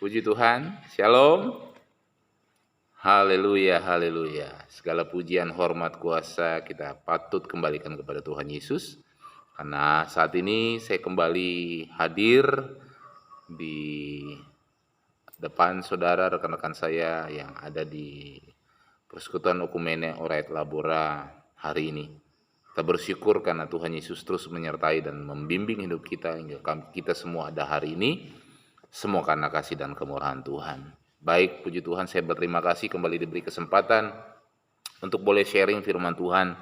Puji Tuhan, Shalom. Haleluya, haleluya. Segala pujian, hormat, kuasa kita patut kembalikan kepada Tuhan Yesus. Karena saat ini saya kembali hadir di depan saudara, rekan-rekan saya yang ada di Persekutuan Okumene Oraet Labora hari ini. Kita bersyukur karena Tuhan Yesus terus menyertai dan membimbing hidup kita hingga kita semua ada hari ini. Semua karena kasih dan kemurahan Tuhan. Baik, puji Tuhan, saya berterima kasih kembali diberi kesempatan untuk boleh sharing firman Tuhan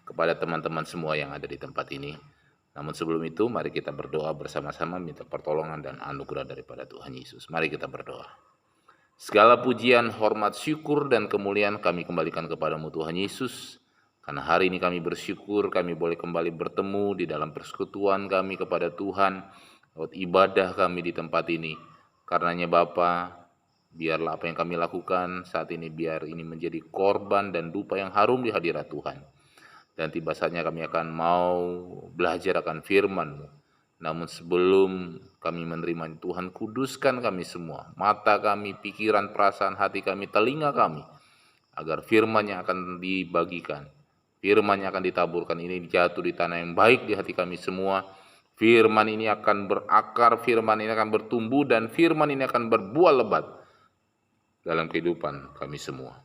kepada teman-teman semua yang ada di tempat ini. Namun sebelum itu, mari kita berdoa bersama-sama minta pertolongan dan anugerah daripada Tuhan Yesus. Mari kita berdoa. Segala pujian, hormat, syukur, dan kemuliaan kami kembalikan kepadamu Tuhan Yesus. Karena hari ini kami bersyukur kami boleh kembali bertemu di dalam persekutuan kami kepada Tuhan. Lewat ibadah kami di tempat ini. Karenanya Bapa, biarlah apa yang kami lakukan saat ini biar ini menjadi korban dan dupa yang harum di hadirat Tuhan. Dan tiba saatnya kami akan mau belajar akan firman-Mu. Namun sebelum kami menerima Tuhan, kuduskan kami semua. Mata kami, pikiran, perasaan, hati kami, telinga kami. Agar firman-Nya akan dibagikan. Firman-Nya akan ditaburkan. Ini jatuh di tanah yang baik di hati kami semua. Firman ini akan berakar, firman ini akan bertumbuh, dan firman ini akan berbuah lebat dalam kehidupan kami semua.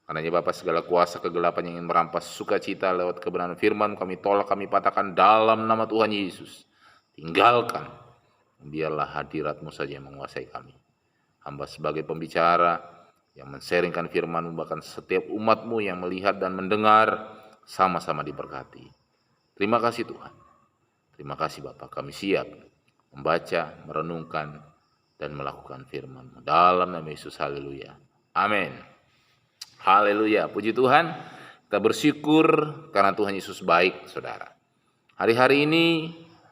Karenanya Bapa, segala kuasa kegelapan yang ingin merampas sukacita lewat kebenaran firman, kami tolak, kami patahkan dalam nama Tuhan Yesus. Tinggalkan, biarlah hadirat-Mu saja yang menguasai kami. Hamba sebagai pembicara yang men-sharingkan firman-Mu, bahkan setiap umat-Mu yang melihat dan mendengar, sama-sama diberkati. Terima kasih Tuhan. Terima kasih Bapak, kami siap membaca, merenungkan, dan melakukan firman-Mu. Dalam nama Yesus, haleluya. Amin. Haleluya, puji Tuhan. Kita bersyukur karena Tuhan Yesus baik, saudara. Hari-hari ini,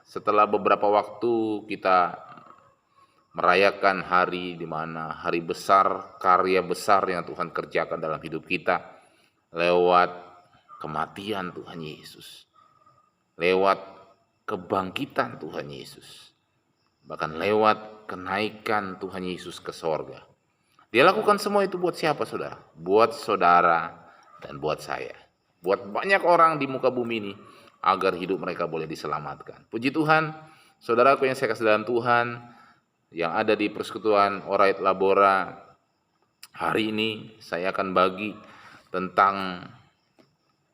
setelah beberapa waktu kita merayakan hari di mana hari besar, karya besar yang Tuhan kerjakan dalam hidup kita, lewat kematian Tuhan Yesus, lewat kebangkitan Tuhan Yesus, bahkan lewat kenaikan Tuhan Yesus ke sorga. Dia lakukan semua itu buat siapa saudara? Buat saudara dan buat saya. Buat banyak orang di muka bumi ini, agar hidup mereka boleh diselamatkan. Puji Tuhan, saudaraku yang saya kasih dalam Tuhan, yang ada di Persekutuan Oraet Labora, hari ini saya akan bagi tentang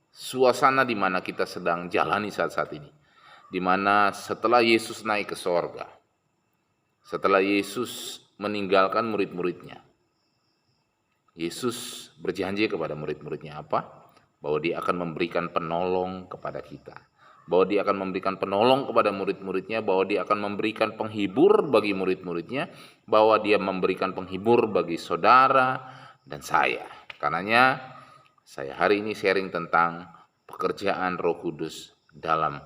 suasana di mana kita sedang jalani saat-saat ini. Di mana setelah Yesus naik ke sorga, setelah Yesus meninggalkan murid-muridnya, Yesus berjanji kepada murid-muridnya apa? Bahwa Dia akan memberikan penolong kepada kita, bahwa Dia akan memberikan penolong kepada murid-muridnya, bahwa Dia akan memberikan penghibur bagi murid-muridnya, bahwa Dia memberikan penghibur bagi saudara dan saya. Karenanya saya hari ini sharing tentang pekerjaan Roh Kudus dalam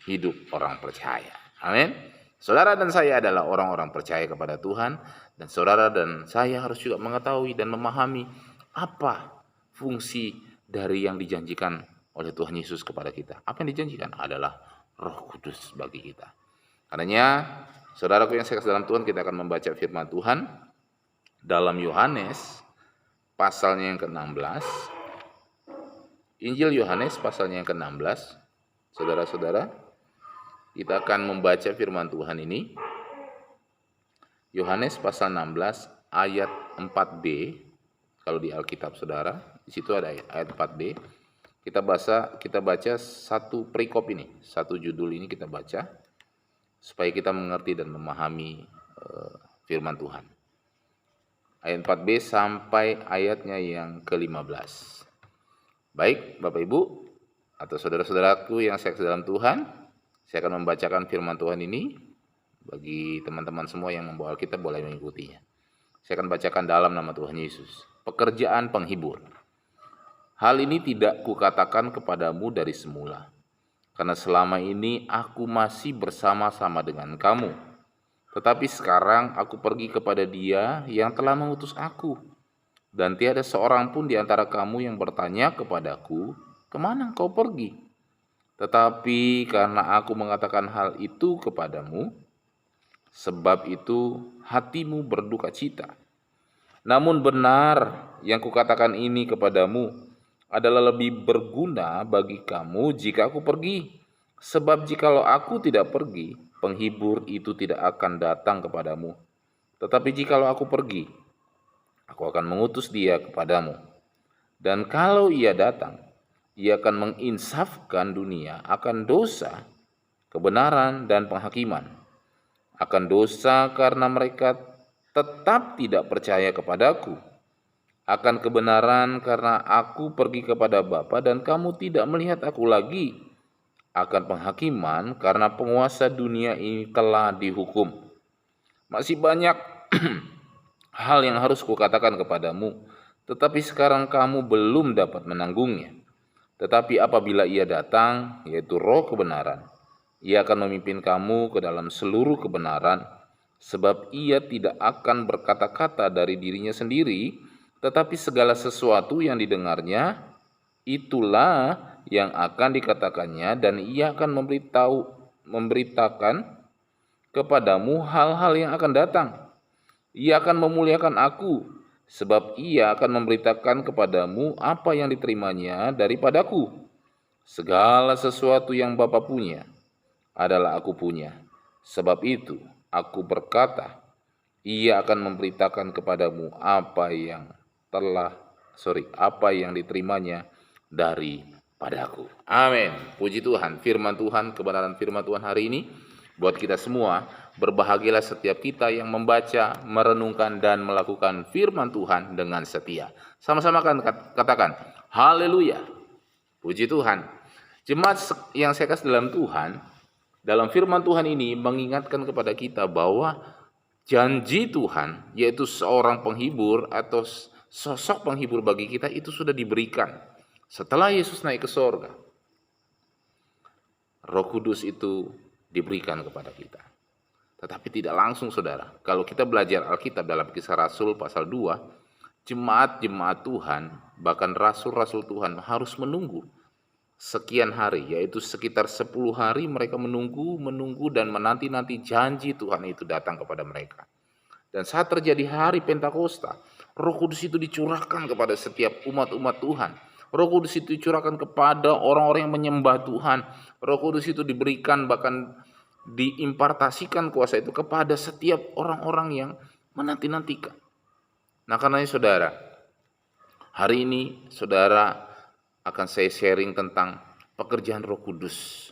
hidup orang percaya. Amin. Saudara dan saya adalah orang-orang percaya kepada Tuhan, dan saudara dan saya harus juga mengetahui dan memahami apa fungsi dari yang dijanjikan oleh Tuhan Yesus kepada kita. Apa yang dijanjikan adalah Roh Kudus bagi kita. Karenanya, saudaraku yang saya kasih dalam Tuhan, kita akan membaca firman Tuhan dalam Yohanes pasalnya yang ke-16. Injil Yohanes pasalnya yang ke-16. Saudara-saudara, kita akan membaca firman Tuhan ini. Yohanes pasal 16 ayat 4b. Kalau di Alkitab saudara, di situ ada ayat 4b. Kita baca satu perikop ini, satu judul ini kita baca supaya kita mengerti dan memahami firman Tuhan. Ayat 4b sampai ayatnya yang ke-15. Baik, Bapak Ibu atau saudara-saudaraku yang saya kasih dalam Tuhan, saya akan membacakan firman Tuhan ini. Bagi teman-teman semua yang membawa Alkitab boleh mengikutinya. Saya akan bacakan dalam nama Tuhan Yesus. Pekerjaan penghibur. Hal ini tidak kukatakan kepadamu dari semula, karena selama ini aku masih bersama-sama dengan kamu. Tetapi sekarang aku pergi kepada Dia yang telah mengutus aku, dan tiada seorang pun di antara kamu yang bertanya kepadaku, kemana engkau pergi? Tetapi karena aku mengatakan hal itu kepadamu, sebab itu hatimu berduka cita. Namun benar yang kukatakan ini kepadamu adalah lebih berguna bagi kamu jika aku pergi. Sebab jikalau aku tidak pergi, penghibur itu tidak akan datang kepadamu. Tetapi jikalau aku pergi, aku akan mengutus dia kepadamu. Dan kalau ia datang, ia akan menginsafkan dunia akan dosa, kebenaran, dan penghakiman. Akan dosa karena mereka tetap tidak percaya kepadaku. Akan kebenaran karena aku pergi kepada Bapa dan kamu tidak melihat aku lagi. Akan penghakiman karena penguasa dunia ini telah dihukum. Masih banyak hal yang harus kukatakan kepadamu, tetapi sekarang kamu belum dapat menanggungnya. Tetapi apabila ia datang, yaitu Roh kebenaran, ia akan memimpin kamu ke dalam seluruh kebenaran, sebab ia tidak akan berkata-kata dari dirinya sendiri, tetapi segala sesuatu yang didengarnya, itulah yang akan dikatakannya, dan ia akan memberitakan kepadamu hal-hal yang akan datang. Ia akan memuliakan aku, sebab ia akan memberitakan kepadamu apa yang diterimanya daripadaku. Segala sesuatu yang Bapa punya adalah aku punya. Sebab itu aku berkata, ia akan memberitakan kepadamu apa yang diterimanya daripadaku. Amin. Puji Tuhan, firman Tuhan, kebenaran firman Tuhan hari ini buat kita semua. Berbahagialah setiap kita yang membaca, merenungkan, dan melakukan firman Tuhan dengan setia. Sama-sama kan katakan, haleluya. Puji Tuhan. Jemaat yang saya kasih dalam Tuhan, dalam firman Tuhan ini mengingatkan kepada kita bahwa janji Tuhan, yaitu seorang penghibur atau sosok penghibur bagi kita, itu sudah diberikan setelah Yesus naik ke sorga. Roh Kudus itu diberikan kepada kita. Tetapi tidak langsung, saudara. Kalau kita belajar Alkitab dalam Kisah Rasul pasal 2, jemaat-jemaat Tuhan, bahkan rasul-rasul Tuhan harus menunggu sekian hari, yaitu sekitar 10 hari mereka menunggu dan menanti-nanti janji Tuhan itu datang kepada mereka. Dan saat terjadi hari Pentakosta, Roh Kudus itu dicurahkan kepada setiap umat-umat Tuhan. Roh Kudus itu dicurahkan kepada orang-orang yang menyembah Tuhan. Roh Kudus itu diberikan, bahkan diimpartasikan kuasa itu kepada setiap orang-orang yang menanti-nantikan. Nah, karenanya saudara, hari ini saudara akan saya sharing tentang pekerjaan Roh Kudus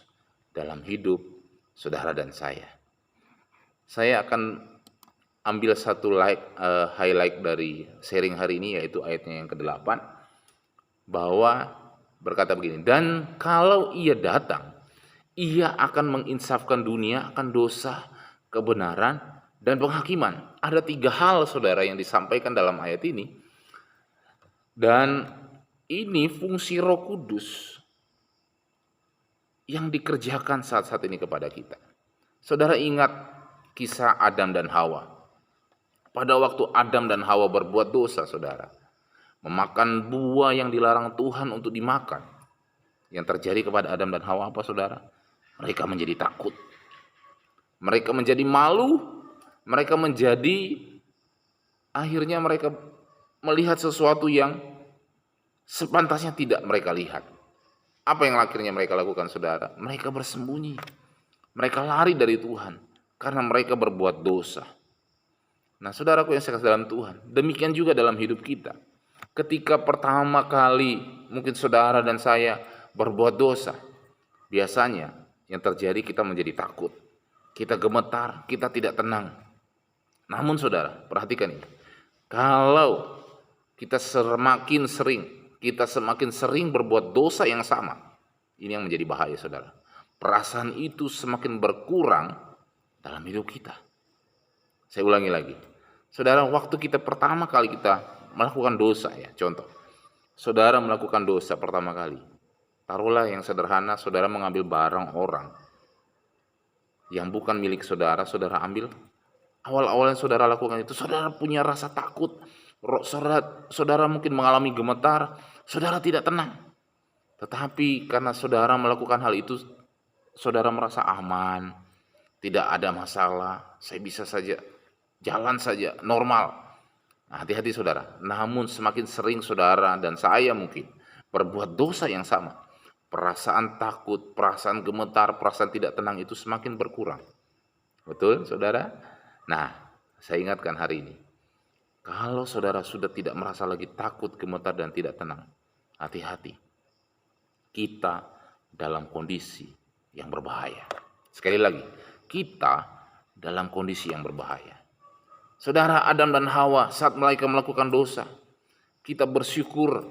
dalam hidup saudara dan saya. Saya akan ambil satu highlight dari sharing hari ini, yaitu ayatnya yang ke-8, bahwa berkata begini, dan kalau ia datang, ia akan menginsafkan dunia akan dosa, kebenaran, dan penghakiman. Ada 3 hal saudara yang disampaikan dalam ayat ini. Dan ini fungsi Roh Kudus yang dikerjakan saat-saat ini kepada kita. Saudara ingat kisah Adam dan Hawa. Pada waktu Adam dan Hawa berbuat dosa, saudara, memakan buah yang dilarang Tuhan untuk dimakan. Yang terjadi kepada Adam dan Hawa apa, saudara? Mereka menjadi takut. Mereka menjadi malu. Akhirnya mereka melihat sesuatu yang sepantasnya tidak mereka lihat. Apa yang akhirnya mereka lakukan, saudara? Mereka bersembunyi. Mereka lari dari Tuhan karena mereka berbuat dosa. Nah, saudaraku yang saya kasih dalam Tuhan, demikian juga dalam hidup kita. Ketika pertama kali mungkin saudara dan saya berbuat dosa, biasanya yang terjadi kita menjadi takut, kita gemetar, kita tidak tenang. Namun saudara, perhatikan ini. Kalau kita semakin sering berbuat dosa yang sama, ini yang menjadi bahaya, saudara. Perasaan itu semakin berkurang dalam hidup kita. Saya ulangi lagi. Saudara, waktu kita pertama kali kita melakukan dosa, ya, contoh. Saudara melakukan dosa pertama kali. Taruhlah yang sederhana, saudara mengambil barang orang yang bukan milik saudara, saudara ambil. Awal-awal yang saudara lakukan itu, saudara punya rasa takut, saudara mungkin mengalami gemetar, saudara tidak tenang. Tetapi karena saudara melakukan hal itu, saudara merasa aman, tidak ada masalah, saya bisa saja jalan saja normal. Nah, hati-hati saudara. Namun semakin sering saudara dan saya mungkin berbuat dosa yang sama, perasaan takut, perasaan gemetar, perasaan tidak tenang itu semakin berkurang. Betul saudara? Nah, saya ingatkan hari ini, kalau saudara sudah tidak merasa lagi takut, gemetar, dan tidak tenang, hati-hati. Kita dalam kondisi yang berbahaya. Sekali lagi, kita dalam kondisi yang berbahaya. Saudara, Adam dan Hawa saat mereka melakukan dosa, kita bersyukur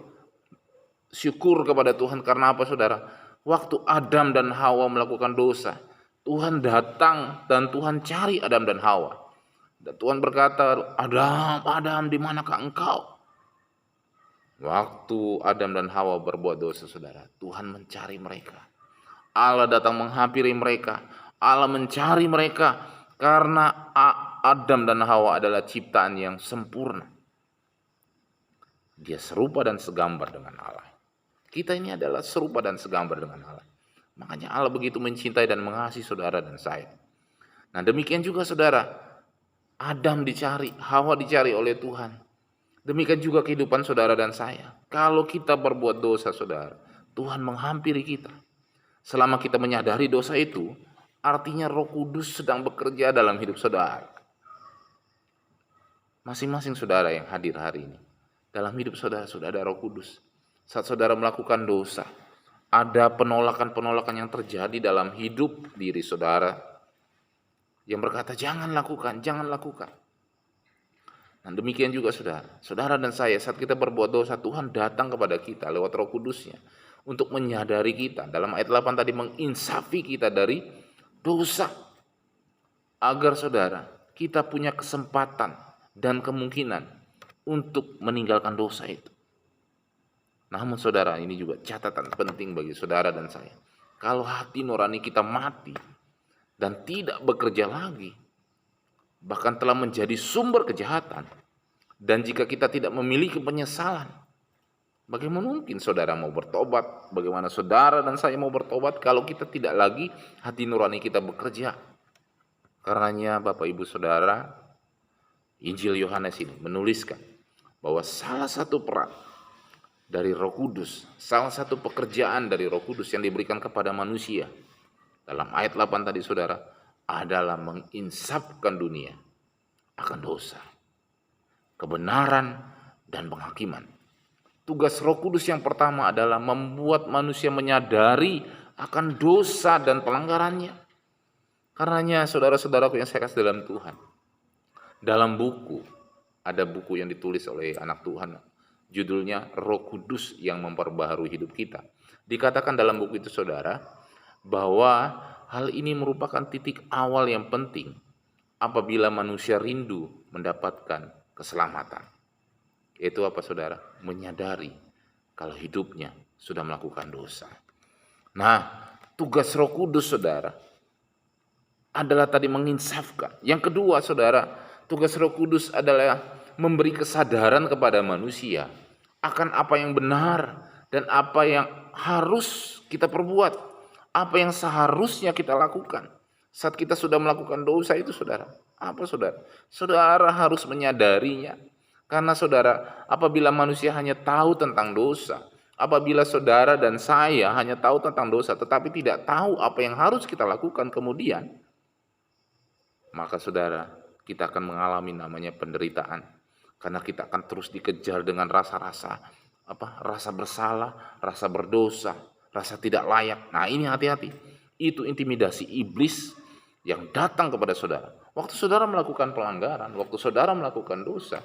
kepada Tuhan karena apa saudara? Waktu Adam dan Hawa melakukan dosa, Tuhan datang dan Tuhan cari Adam dan Hawa. Dan Tuhan berkata, Adam, Adam, di manakah engkau? Waktu Adam dan Hawa berbuat dosa saudara, Tuhan mencari mereka. Allah datang menghampiri mereka. Allah mencari mereka karena Adam dan Hawa adalah ciptaan yang sempurna. Dia serupa dan segambar dengan Allah. Kita ini adalah serupa dan segambar dengan Allah. Makanya Allah begitu mencintai dan mengasihi saudara dan saya. Nah, demikian juga saudara, Adam dicari, Hawa dicari oleh Tuhan. Demikian juga kehidupan saudara dan saya. Kalau kita berbuat dosa saudara, Tuhan menghampiri kita. Selama kita menyadari dosa itu, artinya Roh Kudus sedang bekerja dalam hidup saudara. Masing-masing saudara yang hadir hari ini, dalam hidup saudara sudah ada Roh Kudus. Saat saudara melakukan dosa, ada penolakan-penolakan yang terjadi dalam hidup diri saudara yang berkata jangan lakukan, jangan lakukan. Nah, demikian juga saudara dan saya saat kita berbuat dosa, Tuhan datang kepada kita lewat Roh Kudusnya untuk menyadari kita. Dalam ayat 8 tadi menginsafi kita dari dosa. Agar saudara kita punya kesempatan dan kemungkinan untuk meninggalkan dosa itu. Namun saudara, ini juga catatan penting bagi saudara dan saya. Kalau hati nurani kita mati dan tidak bekerja lagi, bahkan telah menjadi sumber kejahatan, dan jika kita tidak memiliki penyesalan, bagaimana mungkin saudara mau bertobat? Bagaimana saudara dan saya mau bertobat kalau kita tidak lagi hati nurani kita bekerja? Karenanya Bapak Ibu Saudara, Injil Yohanes ini menuliskan bahwa salah satu peran dari Roh Kudus, salah satu pekerjaan dari Roh Kudus yang diberikan kepada manusia dalam ayat 8 tadi saudara adalah menginsafkan dunia akan dosa, kebenaran, dan penghakiman. Tugas Roh Kudus yang pertama adalah membuat manusia menyadari akan dosa dan pelanggarannya. Karenanya saudara-saudaraku yang saya kasih dalam Tuhan, dalam buku, ada buku yang ditulis oleh anak Tuhan, judulnya Roh Kudus yang Memperbaharui Hidup Kita. Dikatakan dalam buku itu saudara, bahwa hal ini merupakan titik awal yang penting apabila manusia rindu mendapatkan keselamatan. Itu apa saudara? Menyadari kalau hidupnya sudah melakukan dosa. Nah, tugas Roh Kudus saudara adalah tadi menginsafkan. Yang kedua saudara, tugas Roh Kudus adalah memberi kesadaran kepada manusia akan apa yang benar dan apa yang harus kita perbuat, apa yang seharusnya kita lakukan. Saat kita sudah melakukan dosa itu saudara, apa saudara? Saudara harus menyadarinya. Karena saudara, apabila manusia hanya tahu tentang dosa, apabila saudara dan saya hanya tahu tentang dosa tetapi tidak tahu apa yang harus kita lakukan kemudian, maka saudara, kita akan mengalami namanya penderitaan. Karena kita akan terus dikejar dengan rasa-rasa rasa bersalah, rasa berdosa, rasa tidak layak. Nah, ini hati-hati. Itu intimidasi iblis yang datang kepada saudara. Waktu saudara melakukan pelanggaran, waktu saudara melakukan dosa,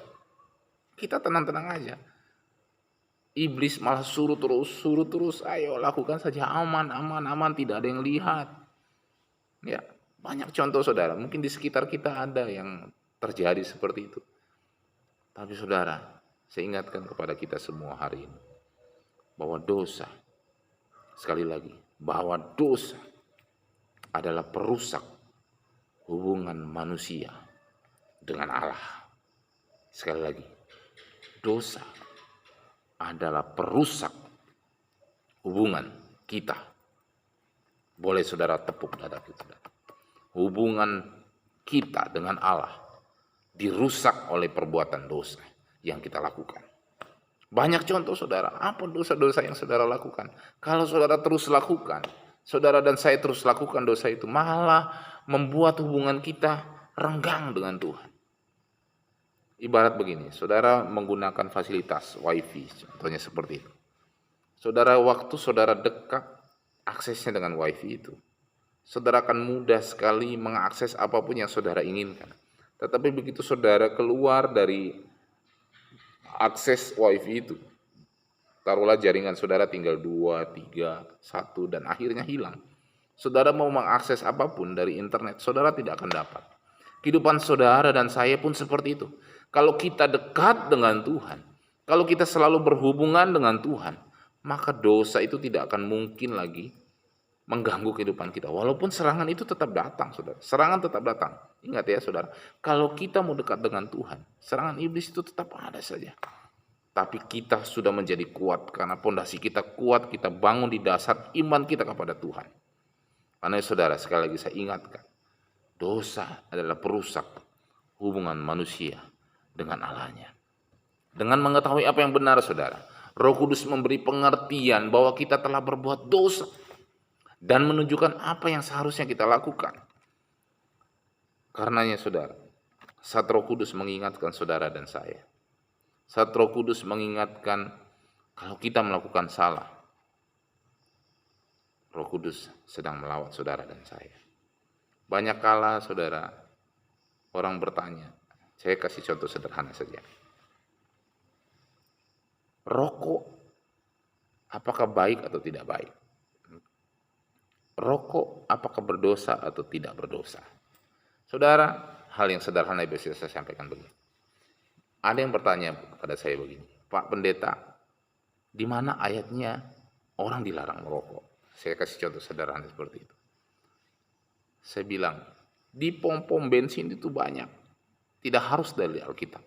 kita tenang-tenang aja. Iblis malah suruh terus, ayo lakukan saja, aman, tidak ada yang lihat. Ya, banyak contoh saudara, mungkin di sekitar kita ada yang terjadi seperti itu. Tapi saudara, saya ingatkan kepada kita semua hari ini, bahwa dosa, sekali lagi, bahwa dosa adalah perusak hubungan manusia dengan Allah. Sekali lagi, dosa adalah perusak hubungan kita. Boleh saudara tepuk dada kita. Hubungan kita dengan Allah dirusak oleh perbuatan dosa yang kita lakukan. Banyak contoh saudara, apa dosa-dosa yang saudara lakukan? Kalau saudara terus lakukan, saudara dan saya terus lakukan dosa itu, malah membuat hubungan kita renggang dengan Tuhan. Ibarat begini, saudara menggunakan fasilitas wifi, contohnya seperti itu. Saudara, waktu saudara dekat aksesnya dengan wifi itu, saudara akan mudah sekali mengakses apapun yang saudara inginkan. Tetapi begitu saudara keluar dari akses wifi itu, taruhlah jaringan saudara tinggal 2, 3, 1 dan akhirnya hilang. Saudara mau mengakses apapun dari internet, saudara tidak akan dapat. Kehidupan saudara dan saya pun seperti itu. Kalau kita dekat dengan Tuhan, kalau kita selalu berhubungan dengan Tuhan, maka dosa itu tidak akan mungkin lagi mengganggu kehidupan kita. Walaupun serangan itu tetap datang, saudara. Serangan tetap datang. Ingat ya, saudara. Kalau kita mau dekat dengan Tuhan, serangan iblis itu tetap ada saja. Tapi kita sudah menjadi kuat karena pondasi kita kuat, kita bangun di dasar iman kita kepada Tuhan. Karena saudara, sekali lagi saya ingatkan, dosa adalah perusak hubungan manusia dengan Allahnya. Dengan mengetahui apa yang benar, saudara, Roh Kudus memberi pengertian bahwa kita telah berbuat dosa dan menunjukkan apa yang seharusnya kita lakukan. Karenanya saudara, saat Roh Kudus mengingatkan saudara dan saya, saat Roh Kudus mengingatkan kalau kita melakukan salah, Roh Kudus sedang melawat saudara dan saya. Banyak kala saudara, orang bertanya, saya kasih contoh sederhana saja. Rokok, apakah baik atau tidak baik? Rokok, apakah berdosa atau tidak berdosa? Saudara, hal yang sederhana bisa saya sampaikan begini. Ada yang bertanya kepada saya begini, Pak Pendeta, di mana ayatnya orang dilarang merokok? Saya kasih contoh sederhana seperti itu. Saya bilang, di pom-pom bensin itu banyak. Tidak harus dari Alkitab.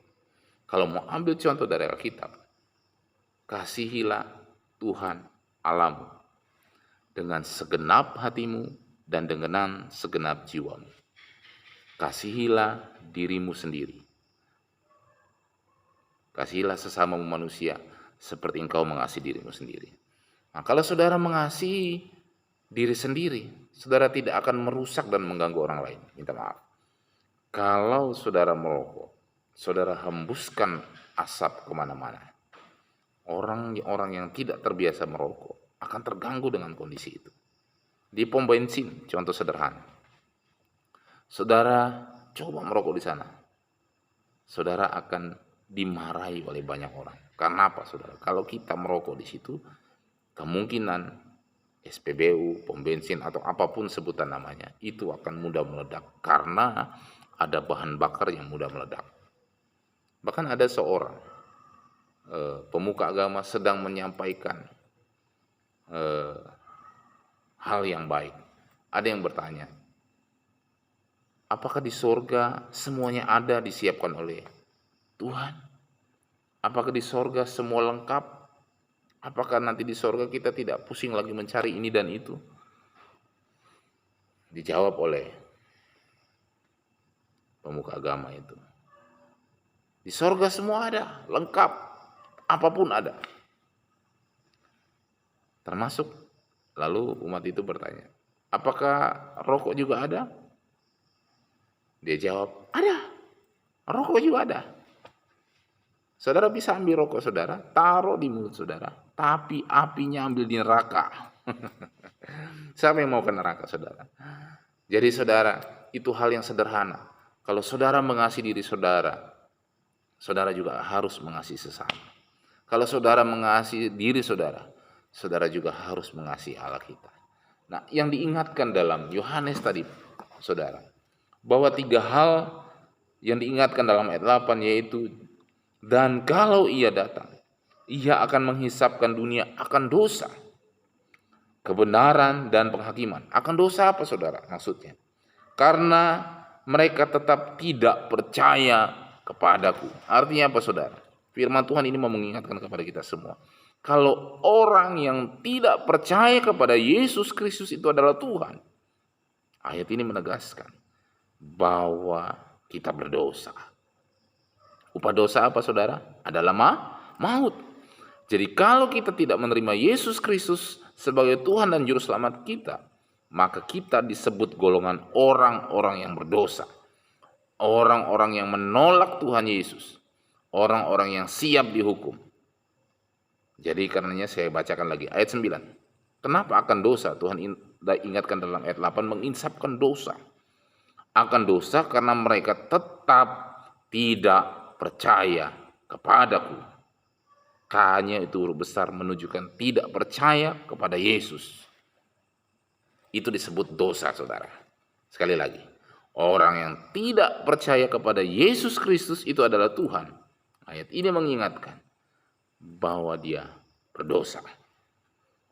Kalau mau ambil contoh dari Alkitab, kasihilah Tuhan Allahmu dengan segenap hatimu dan dengan segenap jiwamu. Kasihilah dirimu sendiri. Kasihilah sesama manusia seperti engkau mengasihi dirimu sendiri. Nah, kalau saudara mengasihi diri sendiri, saudara tidak akan merusak dan mengganggu orang lain. Minta maaf. Kalau saudara merokok, saudara hembuskan asap kemana-mana. Orang-orang yang tidak terbiasa merokok akan terganggu dengan kondisi itu. Di pom bensin, contoh sederhana. Saudara coba merokok di sana. Saudara akan dimarahi oleh banyak orang. Karena apa, saudara? Kalau kita merokok di situ, kemungkinan SPBU, pom bensin atau apapun sebutan namanya, itu akan mudah meledak karena ada bahan bakar yang mudah meledak. Bahkan ada seorang pemuka agama sedang menyampaikan hal yang baik. Ada yang bertanya, apakah di sorga semuanya ada disiapkan oleh Tuhan? Apakah di sorga semua lengkap? Apakah nanti di sorga kita tidak pusing lagi mencari ini dan itu? Dijawab oleh pemuka agama itu, di sorga semua ada, lengkap, apapun ada. Termasuk, lalu umat itu bertanya, apakah rokok juga ada? Dia jawab, ada, rokok juga ada. Saudara bisa ambil rokok saudara, taruh di mulut saudara, tapi apinya ambil di neraka. Siapa yang mau ke neraka, saudara? Jadi saudara, itu hal yang sederhana. Kalau saudara mengasihi diri saudara, saudara juga harus mengasihi sesama. Kalau saudara mengasihi diri saudara, saudara juga harus mengasihi Allah kita. Nah, yang diingatkan dalam Yohanes tadi, saudara, bahwa 3 hal yang diingatkan dalam ayat 8 yaitu, dan kalau ia datang, ia akan menghisapkan dunia akan dosa, kebenaran dan penghakiman. Akan dosa apa, saudara? Maksudnya, karena mereka tetap tidak percaya kepadaku. Artinya apa, saudara? Firman Tuhan ini mau mengingatkan kepada kita semua. Kalau orang yang tidak percaya kepada Yesus Kristus itu adalah Tuhan, ayat ini menegaskan bahwa kita berdosa. Upah dosa apa saudara? Adalah maut. Jadi kalau kita tidak menerima Yesus Kristus sebagai Tuhan dan Juru Selamat kita, maka kita disebut golongan orang-orang yang berdosa. Orang-orang yang menolak Tuhan Yesus. Orang-orang yang siap dihukum. Jadi karenanya saya bacakan lagi ayat 9. Kenapa akan dosa? Tuhan ingatkan dalam ayat 8, menginsapkan dosa. Akan dosa karena mereka tetap tidak percaya kepadaku. K-nya itu huruf besar menunjukkan tidak percaya kepada Yesus. Itu disebut dosa, saudara. Sekali lagi, orang yang tidak percaya kepada Yesus Kristus itu adalah Tuhan. Ayat ini mengingatkan bahwa dia berdosa.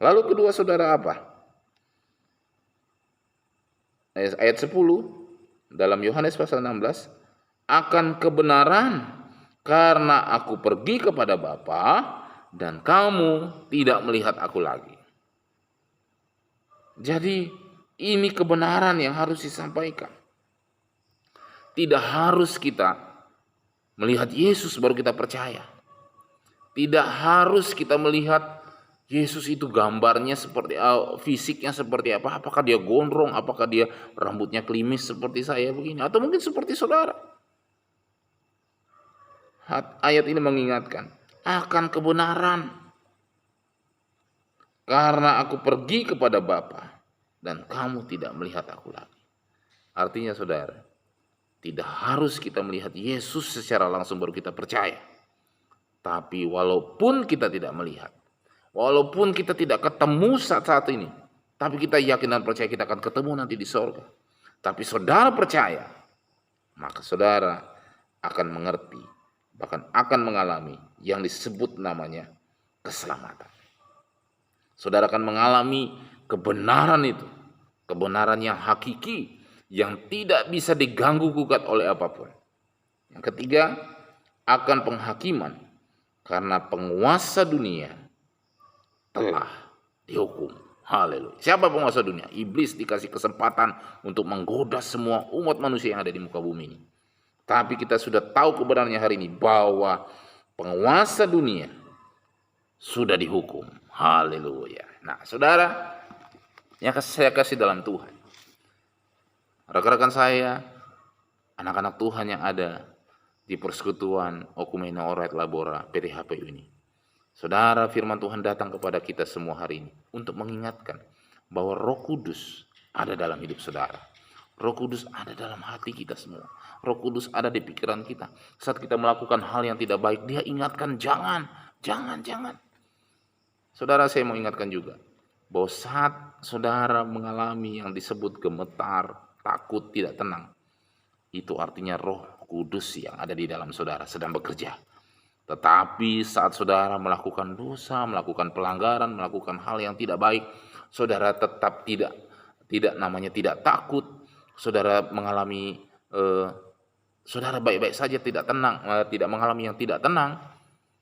Lalu kedua saudara apa? Ayat 10 dalam Yohanes pasal 16, akan kebenaran karena aku pergi kepada Bapa dan kamu tidak melihat aku lagi. Jadi ini kebenaran yang harus disampaikan. Tidak harus kita melihat Yesus baru kita percaya. Tidak harus kita melihat Yesus itu gambarnya seperti fisiknya seperti apa? Apakah dia gondrong? Apakah dia rambutnya klimis seperti saya begini? Atau mungkin seperti saudara? Ayat ini mengingatkan akan kebenaran. Karena aku pergi kepada Bapa dan kamu tidak melihat aku lagi. Artinya saudara, tidak harus kita melihat Yesus secara langsung baru kita percaya. Tapi walaupun kita tidak melihat, walaupun kita tidak ketemu saat ini, tapi kita yakin dan percaya kita akan ketemu nanti di sorga. Tapi saudara percaya, maka saudara akan mengerti, bahkan akan mengalami yang disebut namanya keselamatan. Saudara akan mengalami kebenaran itu, kebenaran yang hakiki, yang tidak bisa diganggu gugat oleh apapun. Yang ketiga, akan penghakiman, karena penguasa dunia telah dihukum. Haleluya. Siapa penguasa dunia? Iblis dikasih kesempatan untuk menggoda semua umat manusia yang ada di muka bumi ini. Tapi kita sudah tahu kebenarannya hari ini bahwa penguasa dunia sudah dihukum. Haleluya. Nah, saudara, yang saya kasih dalam Tuhan, rekan-rekan saya, anak-anak Tuhan yang ada di persekutuan Okumene Orait Labora PTHPU ini, saudara, firman Tuhan datang kepada kita semua hari ini untuk mengingatkan bahwa Roh Kudus ada dalam hidup saudara. Roh Kudus ada dalam hati kita semua. Roh Kudus ada di pikiran kita. Saat kita melakukan hal yang tidak baik, dia ingatkan, jangan. Saudara, saya mau ingatkan juga bahwa saat saudara mengalami yang disebut gemetar, takut, tidak tenang, itu artinya Roh Kudus yang ada di dalam saudara sedang bekerja. Tetapi saat saudara melakukan dosa, melakukan pelanggaran, melakukan hal yang tidak baik, saudara tetap tidak takut. Saudara mengalami saudara baik-baik saja, tidak tenang, tidak mengalami yang tidak tenang.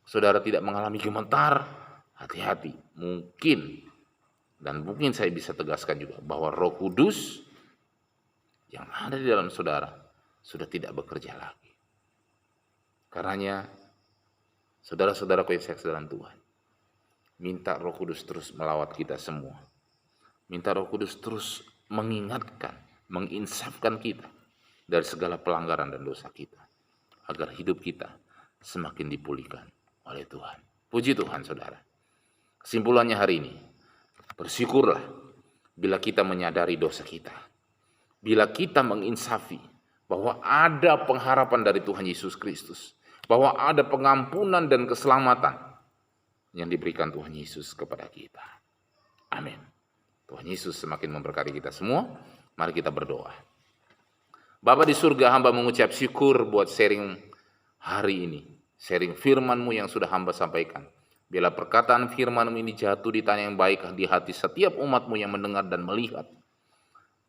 Saudara tidak mengalami gemetar. Hati-hati, mungkin saya bisa tegaskan juga bahwa Roh Kudus yang ada di dalam saudara sudah tidak bekerja lagi. Karenanya, saudara-saudaraku yang saya dalam Tuhan, minta Roh Kudus terus melawat kita semua. Minta Roh Kudus terus mengingatkan, menginsafkan kita dari segala pelanggaran dan dosa kita, agar hidup kita semakin dipulihkan oleh Tuhan. Puji Tuhan, saudara. Kesimpulannya hari ini, bersyukurlah bila kita menyadari dosa kita. Bila kita menginsafi bahwa ada pengharapan dari Tuhan Yesus Kristus, bahwa ada pengampunan dan keselamatan yang diberikan Tuhan Yesus kepada kita. Amin. Tuhan Yesus semakin memberkati kita semua. Mari kita berdoa. Bapa di surga, hamba mengucap syukur buat sharing hari ini. Sharing firman-Mu yang sudah hamba sampaikan. Bila perkataan firman-Mu ini jatuh di tanah yang baik di hati setiap umat-Mu yang mendengar dan melihat.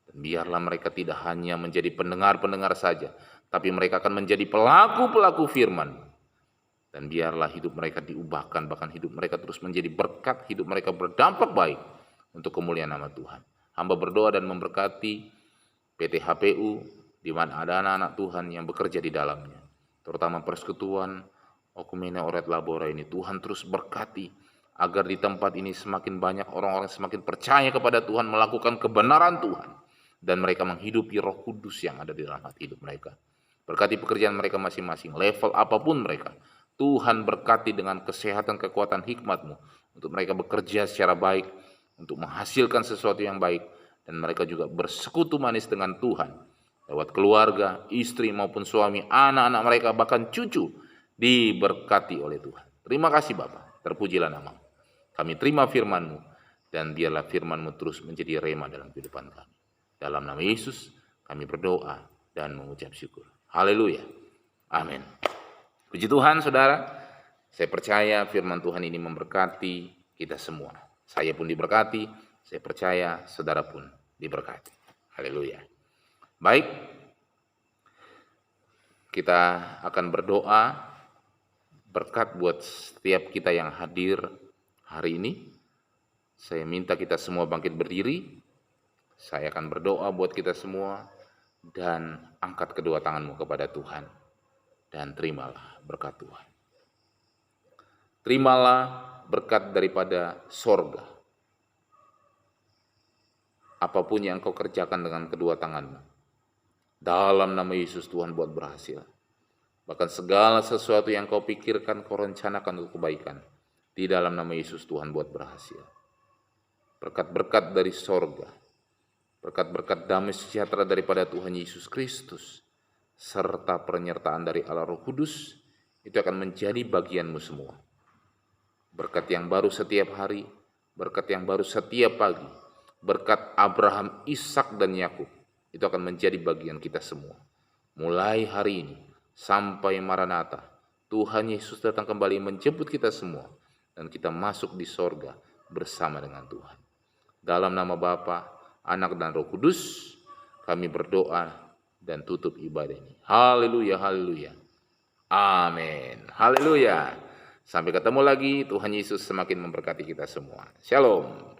Dan biarlah mereka tidak hanya menjadi pendengar-pendengar saja, tapi mereka akan menjadi pelaku-pelaku firman. Dan biarlah hidup mereka diubahkan, bahkan hidup mereka terus menjadi berkat, hidup mereka berdampak baik untuk kemuliaan nama Tuhan. Hamba berdoa dan memberkati PTHPU di mana ada anak-anak Tuhan yang bekerja di dalamnya. Terutama persekutuan Okumene Oret Labora ini, Tuhan terus berkati agar di tempat ini semakin banyak orang-orang semakin percaya kepada Tuhan, melakukan kebenaran Tuhan, dan mereka menghidupi Roh Kudus yang ada di dalam hati hidup mereka. Berkati pekerjaan mereka masing-masing, level apapun mereka. Tuhan berkati dengan kesehatan, kekuatan, hikmat-Mu untuk mereka bekerja secara baik, untuk menghasilkan sesuatu yang baik, dan mereka juga bersekutu manis dengan Tuhan lewat keluarga, istri maupun suami, anak-anak mereka, bahkan cucu diberkati oleh Tuhan. Terima kasih Bapa, terpujilah nama-Mu. Kami terima firman-Mu, dan biarlah firman-Mu terus menjadi rema dalam kehidupan kami. Dalam nama Yesus kami berdoa dan mengucap syukur. Haleluya. Amin. Puji Tuhan saudara, saya percaya firman Tuhan ini memberkati kita semua. Saya pun diberkati, saya percaya saudara pun diberkati. Haleluya. Baik, kita akan berdoa berkat buat setiap kita yang hadir hari ini. Saya minta kita semua bangkit berdiri. Saya akan berdoa buat kita semua, dan angkat kedua tanganmu kepada Tuhan dan terimalah berkat Tuhan. Terimalah berkat daripada sorga. Apapun yang kau kerjakan dengan kedua tanganmu, dalam nama Yesus Tuhan buat berhasil. Bahkan segala sesuatu yang kau pikirkan, kau rencanakan untuk kebaikan, di dalam nama Yesus Tuhan buat berhasil. Berkat-berkat dari sorga, berkat-berkat damai sejahtera daripada Tuhan Yesus Kristus, serta penyertaan dari Allah Roh Kudus, itu akan menjadi bagianmu semua. Berkat yang baru setiap hari, berkat yang baru setiap pagi, berkat Abraham, Ishak dan Yakub, itu akan menjadi bagian kita semua. Mulai hari ini sampai Maranatha, Tuhan Yesus datang kembali menjemput kita semua, dan kita masuk di sorga bersama dengan Tuhan. Dalam nama Bapa, Anak dan Roh Kudus, kami berdoa dan tutup ibadah ini. Haleluya, haleluya. Amin. Haleluya. Sampai ketemu lagi, Tuhan Yesus semakin memberkati kita semua. Shalom.